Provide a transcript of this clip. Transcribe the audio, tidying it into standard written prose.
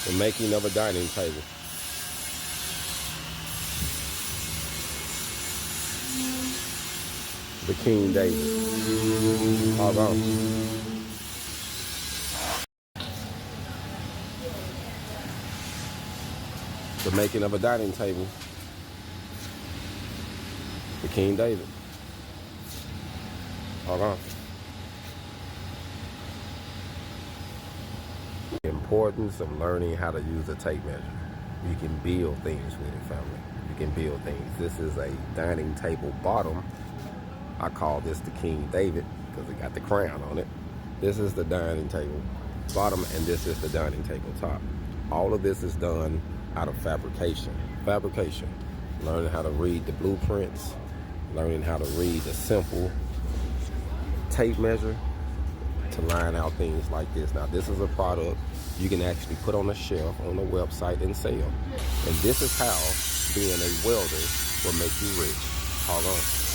The making of a dining table. The King David. Hold on. The making of a dining table. The King David. Hold on. The importance of learning how to use a tape measure. You can build things with it, family. You can build things. This is a dining table bottom. I call this the King David because it got the crown on it. This is the dining table bottom, and this is the dining table top. All of this is done out of fabrication. Fabrication. Learning how to read the blueprints, learning how to read the simple tape measure to line out things like this. Now, this is a product you can actually put on a shelf on a website and sell. And this is how being a welder will make you rich. Hold on.